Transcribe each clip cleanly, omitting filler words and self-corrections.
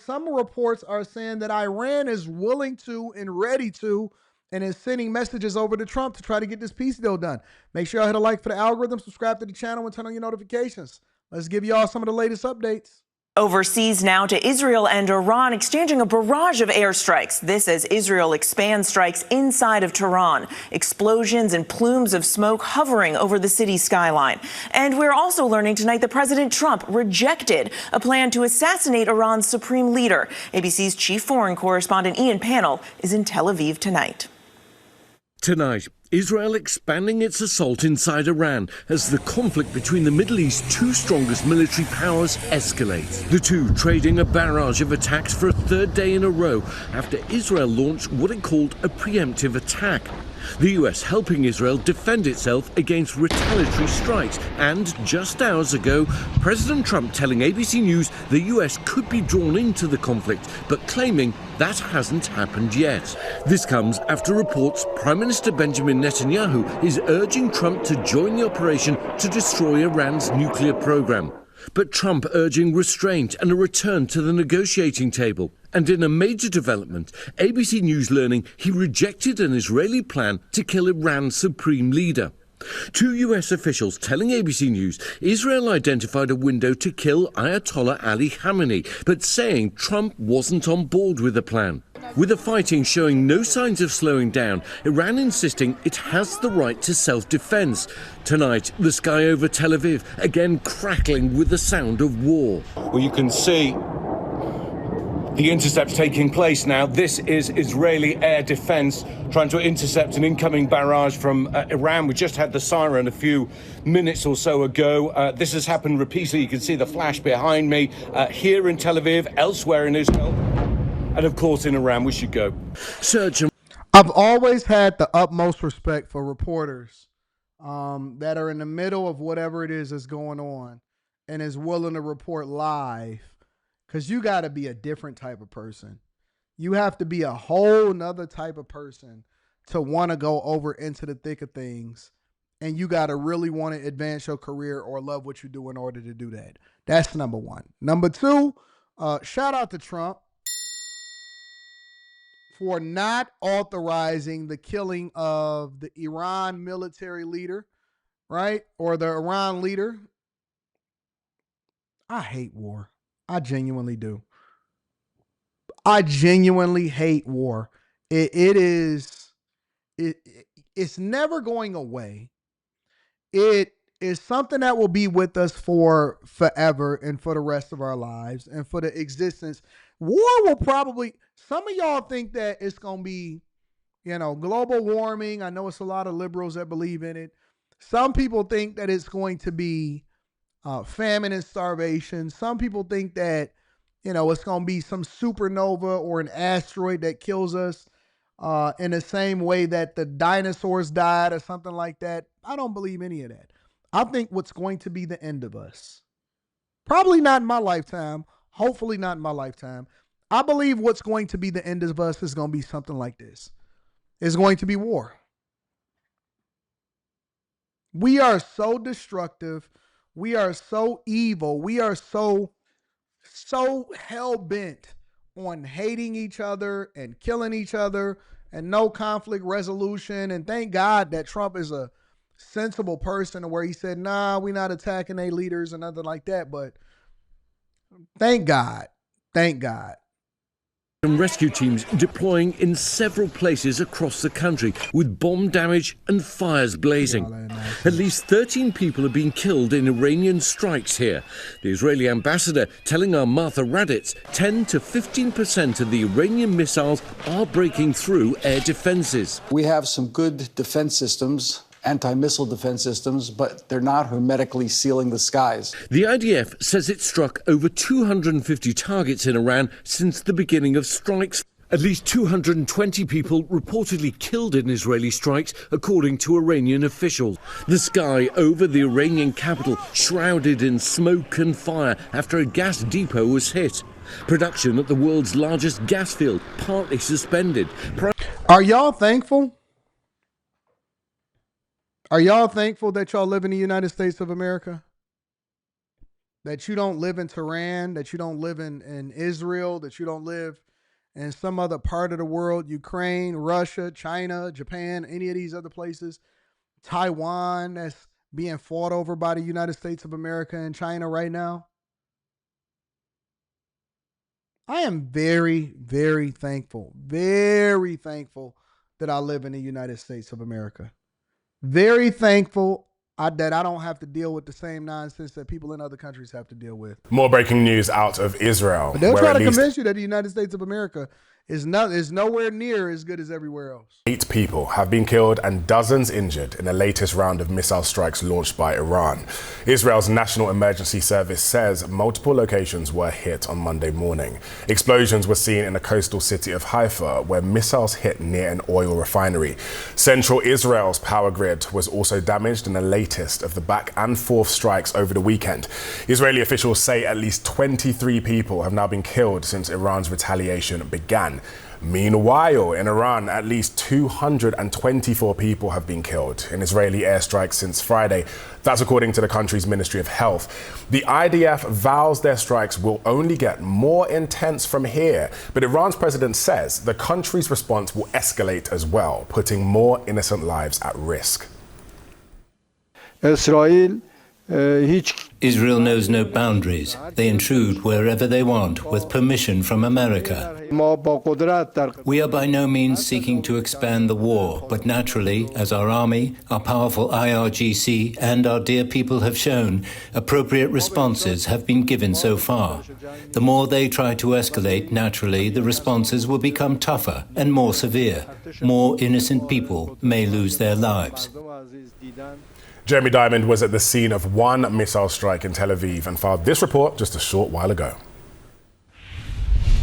some reports are saying that Iran is willing to and ready to and is sending messages over to Trump to try to get this peace deal done. Make sure y'all hit a like for the algorithm, subscribe to the channel, and turn on your notifications. Let's give y'all some of the latest updates. Overseas now to Israel and Iran exchanging a barrage of airstrikes. This as Israel expands strikes inside of Tehran. Explosions and plumes of smoke hovering over the city skyline. And we're also learning tonight that President Trump rejected a plan to assassinate Iran's supreme leader. ABC's chief foreign correspondent Ian Pannell is in Tel Aviv tonight. Tonight, Israel expanding its assault inside Iran as the conflict between the Middle East's two strongest military powers escalates. The two trading a barrage of attacks for a third day in a row after Israel launched what it called a preemptive attack. The US helping Israel defend itself against retaliatory strikes. And just hours ago, President Trump telling ABC News the US could be drawn into the conflict, but claiming that hasn't happened yet. This comes after reports Prime Minister Benjamin Netanyahu is urging Trump to join the operation to destroy Iran's nuclear program. But Trump urging restraint and a return to the negotiating table. And in a major development, ABC News learning he rejected an Israeli plan to kill Iran's supreme leader. Two US officials telling ABC News Israel identified a window to kill Ayatollah Ali Khamenei, but saying Trump wasn't on board with the plan. With the fighting showing no signs of slowing down, Iran insisting it has the right to self-defense. Tonight, the sky over Tel Aviv again crackling with the sound of war. Well, you can see the intercepts taking place now. This is Israeli air defense trying to intercept an incoming barrage from Iran. We just had the siren a few minutes or so ago. This has happened repeatedly. You can see the flash behind me here in Tel Aviv, elsewhere in Israel, and of course in Iran. We should go. I've always had the utmost respect for reporters that are in the middle of whatever it is that's going on and is willing to report live. Because you got to be a different type of person. You have to be a whole nother type of person to want to go over into the thick of things. And you got to really want to advance your career or love what you do in order to do that. That's number one. Number two, shout out to Trump for not authorizing the killing of the Iran military leader, right? Or the Iran leader. I hate war. I genuinely do. I genuinely hate war. It's never going away. It is something that will be with us for forever and for the rest of our lives and for the existence. War will probably, some of y'all think that it's going to be, global warming. I know it's a lot of liberals that believe in it. Some people think that it's going to be famine and starvation. Some people think that, it's going to be some supernova or an asteroid that kills us in the same way that the dinosaurs died or something like that. I don't believe any of that. I think what's going to be the end of us, probably not in my lifetime, hopefully not in my lifetime. I believe what's going to be the end of us is going to be something like this. It's going to be war. We are so destructive. We are so evil. We are so hell-bent on hating each other and killing each other and no conflict resolution. And thank God that Trump is a sensible person where he said, nah, we're not attacking their leaders and nothing like that. But thank God. Thank God. And rescue teams deploying in several places across the country with bomb damage and fires blazing. At least 13 people have been killed in Iranian strikes here. The Israeli ambassador telling our Martha Raddatz 10 to 15% of the Iranian missiles are breaking through air defenses. We have some good defense systems, anti-missile defense systems, but they're not hermetically sealing the skies. The IDF says it struck over 250 targets in Iran since the beginning of strikes. At least 220 people reportedly killed in Israeli strikes, according to Iranian officials. The sky over the Iranian capital shrouded in smoke and fire after a gas depot was hit. Production at the world's largest gas field partly suspended. Are y'all thankful? Are y'all thankful that y'all live in the United States of America? that you don't live in Tehran, that you don't live in Israel, that you don't live in some other part of the world, Ukraine, Russia, China, Japan, any of these other places, Taiwan, that's being fought over by the United States of America and China right now. I am very, very thankful that I live in the United States of America. Very thankful that I don't have to deal with the same nonsense that people in other countries have to deal with. More breaking news out of Israel. But they'll try to convince you that the United States of America is nowhere near as good as everywhere else. 8 people have been killed and dozens injured in the latest round of missile strikes launched by Iran. Israel's National Emergency Service says multiple locations were hit on Monday morning. Explosions were seen in the coastal city of Haifa, where missiles hit near an oil refinery. Central Israel's power grid was also damaged in the latest of the back and forth strikes over the weekend. Israeli officials say at least 23 people have now been killed since Iran's retaliation began. Meanwhile, in Iran, at least 224 people have been killed in Israeli airstrikes since Friday. That's according to the country's Ministry of Health. The IDF vows their strikes will only get more intense from here, but Iran's president says the country's response will escalate as well, putting more innocent lives at risk. Israel knows no boundaries. They intrude wherever they want with permission from America. We are by no means seeking to expand the war, but naturally, as our army, our powerful IRGC, and our dear people have shown, appropriate responses have been given so far. The more they try to escalate, naturally, the responses will become tougher and more severe. More innocent people may lose their lives. Jeremy Diamond was at the scene of one missile strike in Tel Aviv and filed this report just a short while ago.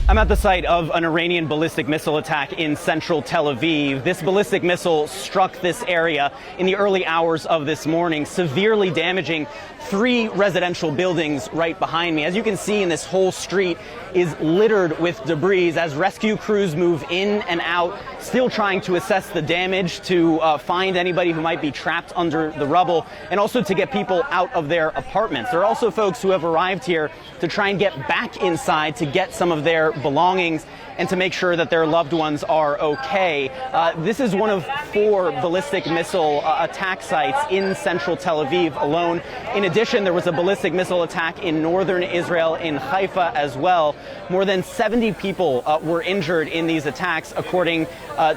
I'm at the site of an Iranian ballistic missile attack in central Tel Aviv. This ballistic missile struck this area in the early hours of this morning, severely damaging 3 residential buildings right behind me. As you can see, in this whole street is littered with debris as rescue crews move in and out, still trying to assess the damage, to find anybody who might be trapped under the rubble, and also to get people out of their apartments. There are also folks who have arrived here to try and get back inside to get some of their belongings and to make sure that their loved ones are okay. This is one of 4 ballistic missile attack sites in central Tel Aviv alone. In addition, there was a ballistic missile attack in northern Israel, in Haifa as well. More than 70 people were injured in these attacks, according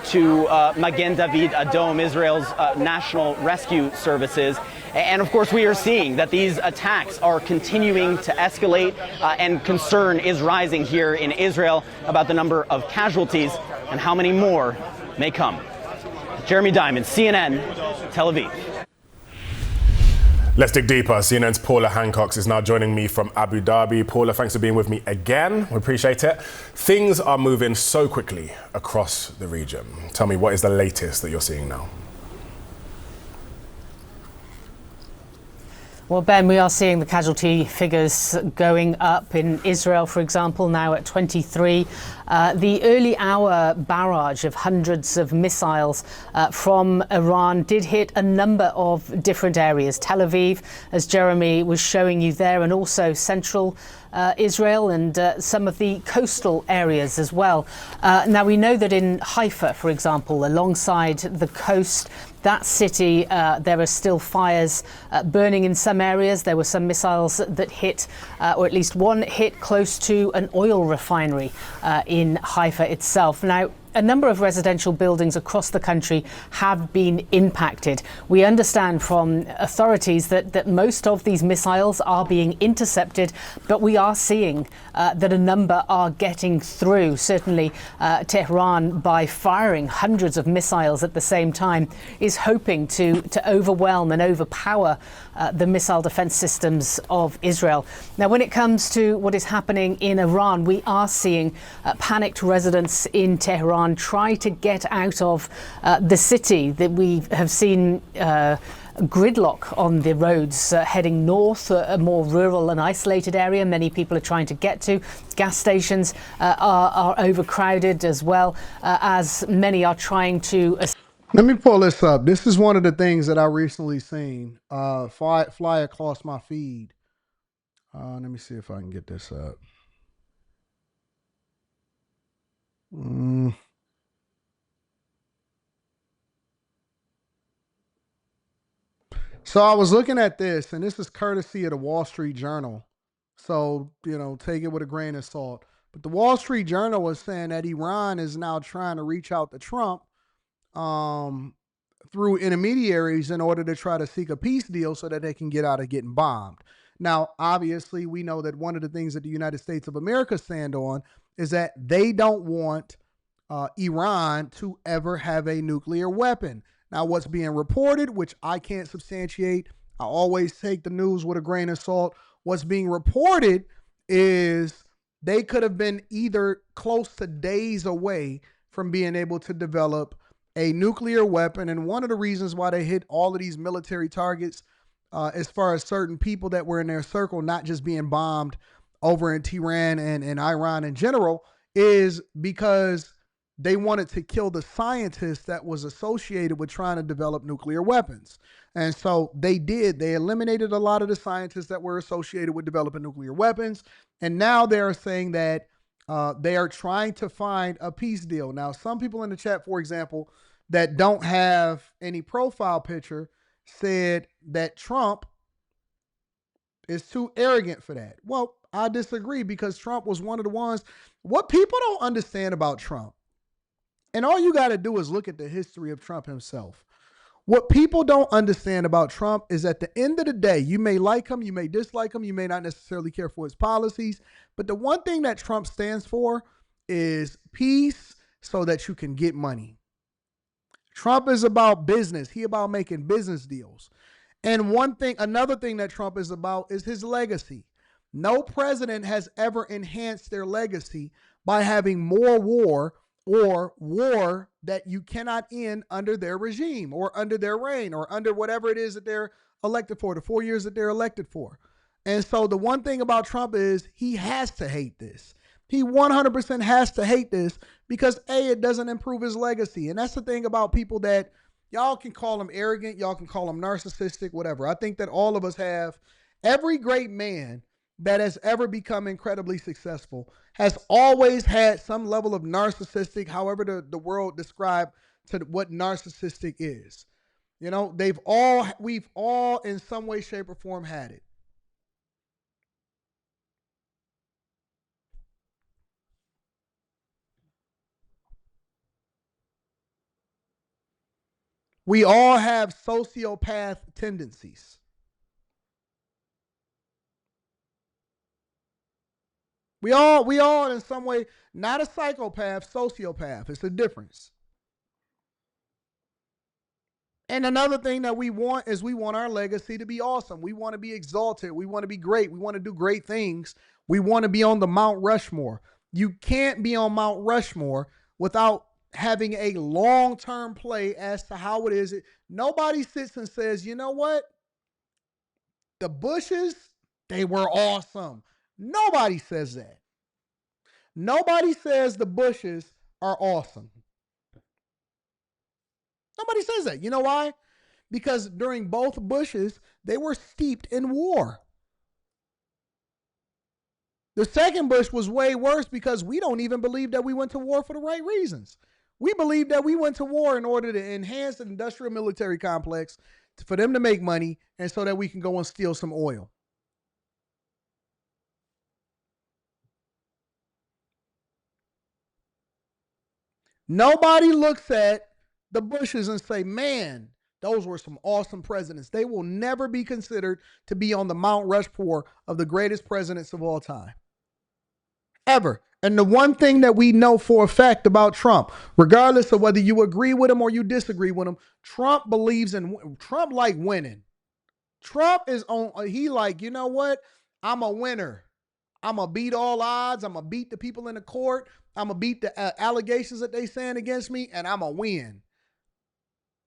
to Magen David Adom, Israel's national rescue services. And of course, we are seeing that these attacks are continuing to escalate, and concern is rising here in Israel about the number of casualties and how many more may come. Jeremy Diamond, CNN, Tel Aviv. Let's dig deeper. CNN's Paula Hancock is now joining me from Abu Dhabi. Paula, thanks for being with me again. We appreciate it. Things are moving so quickly across the region. Tell me, what is the latest that you're seeing now? Well, Ben, we are seeing the casualty figures going up in Israel, for example, now at 23. The early hour barrage of hundreds of missiles from Iran did hit a number of different areas. Tel Aviv, as Jeremy was showing you there, and also central Israel and some of the coastal areas as well. Now, we know that in Haifa, for example, alongside the coast, that city, there are still fires burning in some areas. There were some missiles that hit, or at least one hit close to an oil refinery in Haifa itself. Now, a number of residential buildings across the country have been impacted. We understand from authorities that most of these missiles are being intercepted, but we are seeing that a number are getting through. Certainly, Tehran, by firing hundreds of missiles at the same time, is hoping to overwhelm and overpower the missile defense systems of Israel. Now, when it comes to what is happening in Iran, we are seeing panicked residents in Tehran try to get out of the city. That we have seen gridlock on the roads heading north, a more rural and isolated area many people are trying to get to. Gas stations are overcrowded as well, as many are trying to... Let me pull this up. This is one of the things that I recently seen fly across my feed. Let me see if I can get this up. So I was looking at this, and this is courtesy of the Wall Street Journal. So, take it with a grain of salt. But the Wall Street Journal was saying that Iran is now trying to reach out to Trump through intermediaries in order to try to seek a peace deal so that they can get out of getting bombed. Now, obviously, we know that one of the things that the United States of America stand on is that they don't want Iran to ever have a nuclear weapon. Now, what's being reported, which I can't substantiate, I always take the news with a grain of salt. What's being reported is they could have been either close to days away from being able to develop a nuclear weapon. And one of the reasons why they hit all of these military targets, as far as certain people that were in their circle, not just being bombed over in Tehran and Iran in general, is because they wanted to kill the scientist that was associated with trying to develop nuclear weapons. And so they did. They eliminated a lot of the scientists that were associated with developing nuclear weapons. And now they're saying that they are trying to find a peace deal. Now, some people in the chat, for example, that don't have any profile picture said that Trump is too arrogant for that. Well, I disagree, because Trump was one of the ones. What people don't understand about Trump, and all you got to do is look at the history of Trump himself. What people don't understand about Trump is at the end of the day, you may like him, you may dislike him, you may not necessarily care for his policies, but the one thing that Trump stands for is peace so that you can get money. Trump is about business. He about making business deals. And another thing that Trump is about is his legacy. No president has ever enhanced their legacy by having more war, or war that you cannot end under their regime or under their reign or under whatever it is that they're elected for, the 4 years that they're elected for. And so the one thing about Trump is he has to hate this. He 100% has to hate this because, A, it doesn't improve his legacy. And that's the thing about people that y'all can call them arrogant, y'all can call them narcissistic, whatever. I think that all of us have, every great man that has ever become incredibly successful has always had some level of narcissistic, however the world described to what narcissistic is. We've all in some way, shape, or form had it. We all have sociopath tendencies. We all in some way, not a psychopath, sociopath. It's a difference. And another thing that we want is we want our legacy to be awesome. We want to be exalted. We want to be great. We want to do great things. We want to be on the Mount Rushmore. You can't be on Mount Rushmore without having a long-term play as to how it is. Nobody sits and says, you know what? The Bushes, they were awesome. Nobody says that. Nobody says the Bushes are awesome. Nobody says that. You know why? Because during both Bushes, they were steeped in war. The second Bush was way worse because we don't even believe that we went to war for the right reasons. We believe that we went to war in order to enhance the industrial military complex for them to make money and so that we can go and steal some oil. Nobody looks at the Bushes and say, man, those were some awesome presidents. They will never be considered to be on the Mount Rushmore of the greatest presidents of all time. Ever. And the one thing that we know for a fact about Trump, regardless of whether you agree with him or you disagree with him, Trump believes in, Trump like winning. Trump is on, he like, you know what? I'm a winner. I'm going to beat all odds. I'm going to beat the people in the court. I'm going to beat the allegations that they saying against me, and I'm going to win.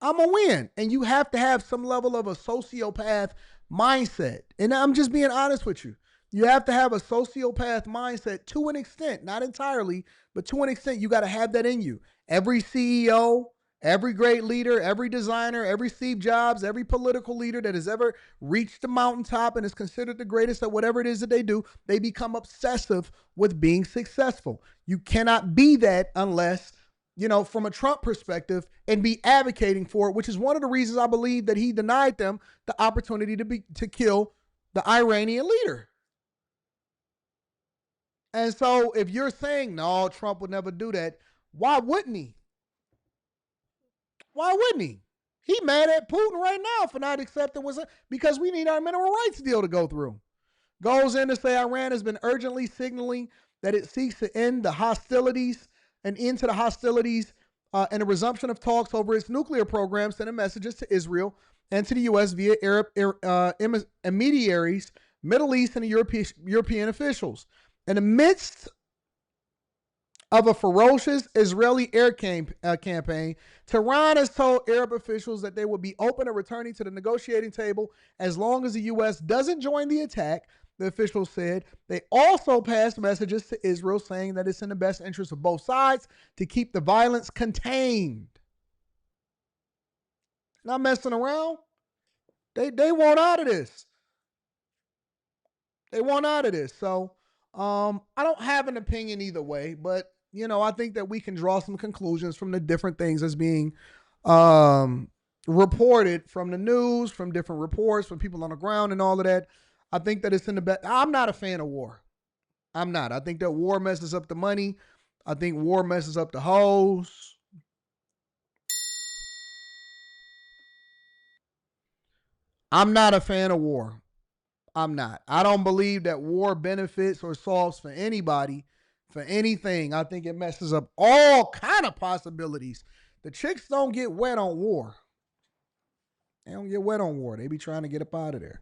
I'm going to win. And you have to have some level of a sociopath mindset. And I'm just being honest with you. You have to have a sociopath mindset to an extent, not entirely, but to an extent, you got to have that in you. Every CEO, Every great leader, every designer, every Steve Jobs, every political leader that has ever reached the mountaintop and is considered the greatest at whatever it is that they do, they become obsessive with being successful. You cannot be that unless, from a Trump perspective, and be advocating for it, which is one of the reasons I believe that he denied them the opportunity to kill the Iranian leader. And so if you're saying, no, Trump would never do that, why wouldn't he? Why wouldn't he? He mad at Putin right now for not accepting because we need our mineral rights deal to go through. Goes in to say Iran has been urgently signaling that it seeks to end the hostilities and into the hostilities and a resumption of talks over its nuclear program, sending messages to Israel and to the U.S. via Arab intermediaries, Middle East, and the European officials. In the midst of a ferocious Israeli air campaign, Tehran has told Arab officials that they will be open to returning to the negotiating table as long as the U.S. doesn't join the attack, the officials said. They also passed messages to Israel saying that it's in the best interest of both sides to keep the violence contained. Not messing around. They want out of this. They want out of this. So I don't have an opinion either way, but I think that we can draw some conclusions from the different things that's being reported from the news, from different reports, from people on the ground and all of that. I think that it's in the best. I'm not a fan of war. I'm not. I think that war messes up the money. I think war messes up the hoes. I'm not a fan of war. I'm not. I don't believe that war benefits or solves for anybody, for anything. I think it messes up all kind of possibilities. The chicks don't get wet on war. They don't get wet on war. They be trying to get up out of there.